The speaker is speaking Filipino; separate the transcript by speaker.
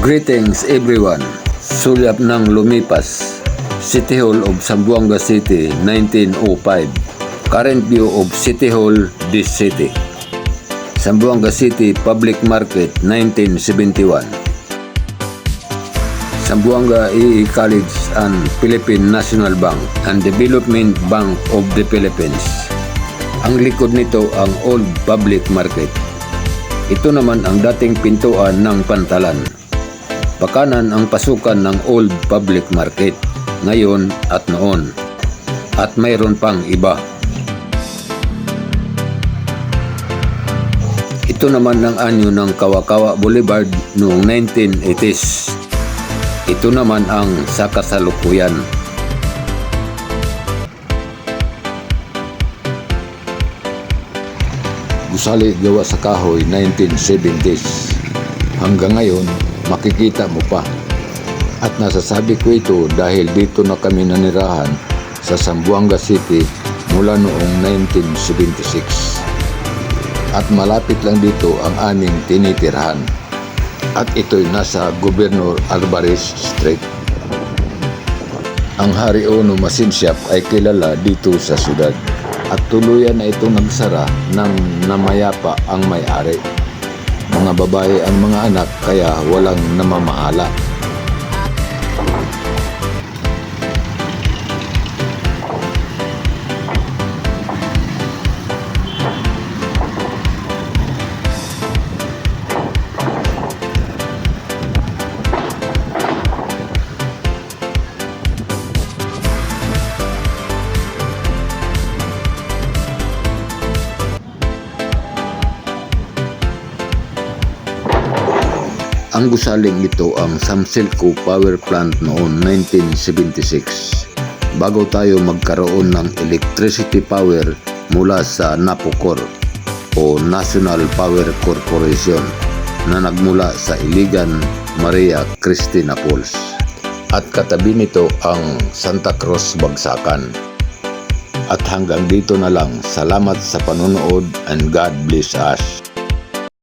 Speaker 1: Greetings everyone! Sulyap ng lumipas. City Hall of Zamboanga City, 1905. Current view of City Hall, this city. Zamboanga City Public Market, 1971. Zamboanga EE College and Philippine National Bank and Development Bank of the Philippines. Ang likod nito ang Old Public Market. Ito naman ang dating pintuan ng Pantalan. Pakanan ang pasukan ng Old Public Market, ngayon at noon. At mayroon pang iba. Ito naman ang anyo ng Kawakawa Boulevard noong 1980s. Ito naman ang sa kasalukuyan. Gusali gawa sa kahoy, 1970s. Hanggang ngayon, makikita mo pa. At nasasabi ko ito dahil dito na kami nanirahan sa Zamboanga City mula noong 1976. At malapit lang dito ang aming tinitirhan. At ito'y nasa Governor Alvarez Street. Ang Hari Ono Machine Shop ay kilala dito sa syudad. At tuluyan na itong nagsara nang namayapa ang may-ari. Mga babae ang mga anak kaya walang namamahala. Ang gusaling ito ang Samselco Power Plant noon 1976 bago tayo magkaroon ng electricity power mula sa NAPOCOR o National Power Corporation na nagmula sa Iligan, Maria Cristina Falls. At katabi nito ang Santa Cruz Bagsakan. At hanggang dito na lang. Salamat sa panonood and God bless us.